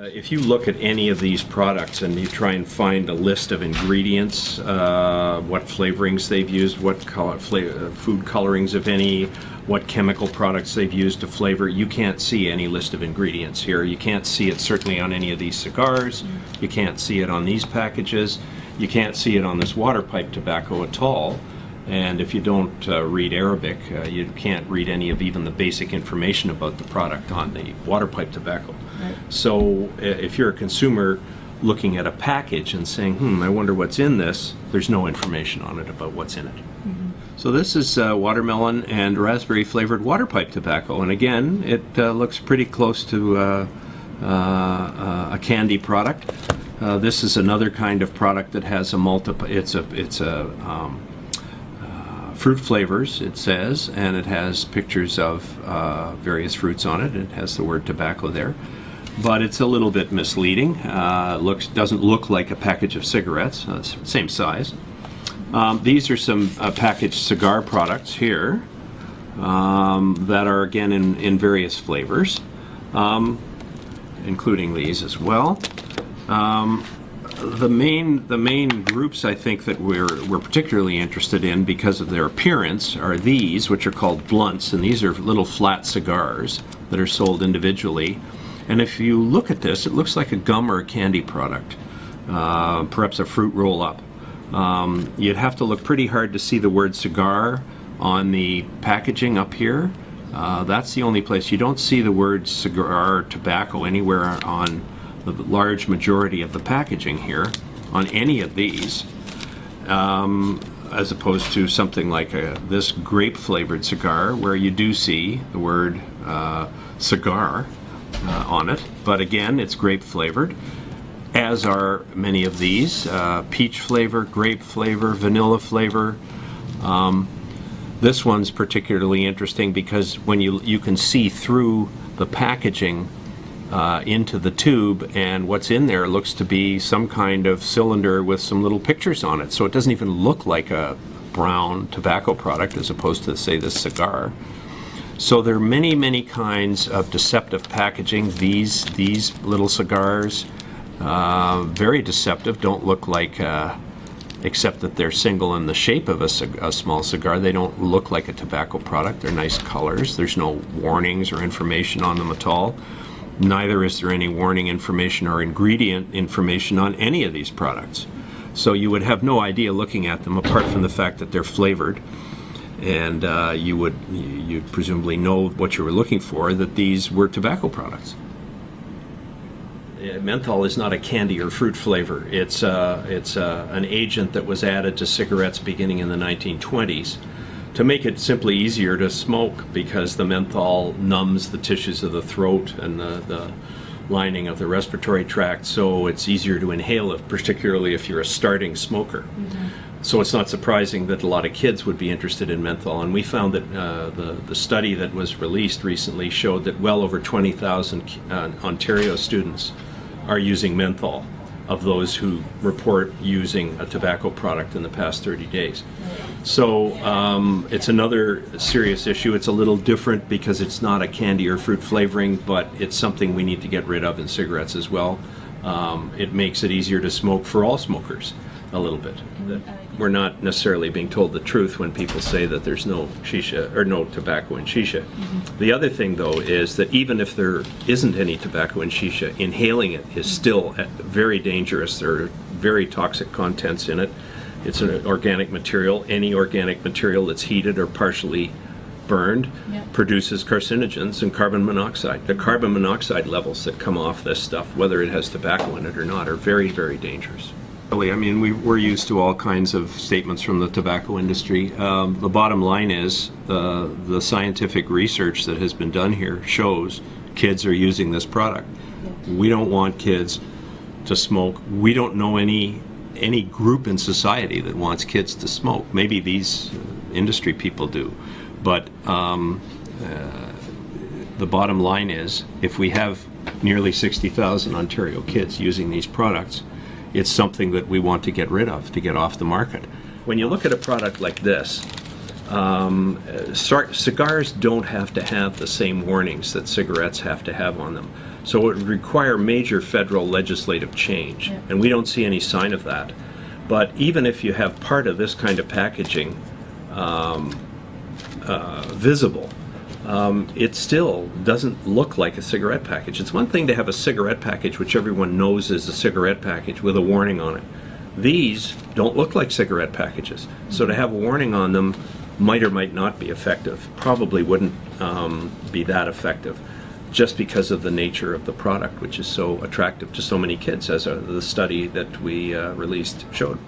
If you look at any of these products and you try and find a list of ingredients, what flavorings they've used, what food colorings, if any, what chemical products they've used to flavor, you can't see any list of ingredients here. You can't see it certainly on any of these cigars. You can't see it on these packages. You can't see it on this water pipe tobacco at all. And if you don't read Arabic, you can't read any of even the basic information about the product on the water pipe tobacco. Right. So if you're a consumer looking at a package and saying, I wonder what's in this, there's no information on it about what's in it. Mm-hmm. So this is watermelon and raspberry flavored water pipe tobacco, and again, it looks pretty close to a candy product. This is another kind of product that has a fruit flavors, it says, and it has pictures of various fruits on it. It has the word tobacco there, but it's a little bit misleading. Doesn't look like a package of cigarettes. Same size. These are some packaged cigar products here that are again in various flavors, including these as well. The main groups I think that we're particularly interested in because of their appearance are these, which are called blunts, and these are little flat cigars that are sold individually. And if you look at this, it looks like a gum or a candy product, perhaps a fruit roll-up. You'd have to look pretty hard to see the word cigar on the packaging up here. That's the only place. You don't see the word cigar or tobacco anywhere on the large majority of the packaging here on any of these, as opposed to something like this grape flavored cigar where you do see the word cigar on it, but again it's grape flavored, as are many of these, peach flavor, grape flavor, vanilla flavor. This one's particularly interesting because when you can see through the packaging into the tube, and what's in there looks to be some kind of cylinder with some little pictures on it, so it doesn't even look like a brown tobacco product as opposed to, say, this cigar. So there are many kinds of deceptive packaging. These little cigars, very deceptive, don't look like except that they're single in the shape of a small cigar. They don't look like a tobacco product. They're nice colors. There's no warnings or information on them at all. Neither is there any warning information or ingredient information on any of these products. So you would have no idea looking at them apart from the fact that they're flavored, and you'd presumably know what you were looking for, that these were tobacco products. Menthol is not a candy or fruit flavor. It's an agent that was added to cigarettes beginning in the 1920s. To make it simply easier to smoke, because the menthol numbs the tissues of the throat and the lining of the respiratory tract, so it's easier to inhale it, particularly if you're a starting smoker. Mm-hmm. So it's not surprising that a lot of kids would be interested in menthol, and we found that the study that was released recently showed that well over 20,000 Ontario students are using menthol, of those who report using a tobacco product in the past 30 days. So it's another serious issue. It's a little different because it's not a candy or fruit flavoring, but it's something we need to get rid of in cigarettes as well. It makes it easier to smoke for all smokers a little bit. We're not necessarily being told the truth when people say that there's no shisha or no tobacco in shisha. Mm-hmm. The other thing, though, is that even if there isn't any tobacco in shisha, inhaling it is still very dangerous. There are very toxic contents in it. It's an organic material. Any organic material that's heated or partially burned produces carcinogens and carbon monoxide. The carbon monoxide levels that come off this stuff, whether it has tobacco in it or not, are very dangerous. I mean, we're used to all kinds of statements from the tobacco industry. The bottom line is the scientific research that has been done here shows kids are using this product. We don't want kids to smoke. We don't know any group in society that wants kids to smoke. Maybe these industry people do. But the bottom line is, if we have nearly 60,000 Ontario kids using these products, it's something that we want to get rid of, to get off the market. When you look at a product like this, cigars don't have to have the same warnings that cigarettes have to have on them. So it would require major federal legislative change, and we don't see any sign of that. But even if you have part of this kind of packaging visible, it still doesn't look like a cigarette package. It's one thing to have a cigarette package which everyone knows is a cigarette package with a warning on it. These don't look like cigarette packages, so to have a warning on them might or might not be effective. Probably wouldn't be that effective, just because of the nature of the product, which is so attractive to so many kids, as the study that we released showed.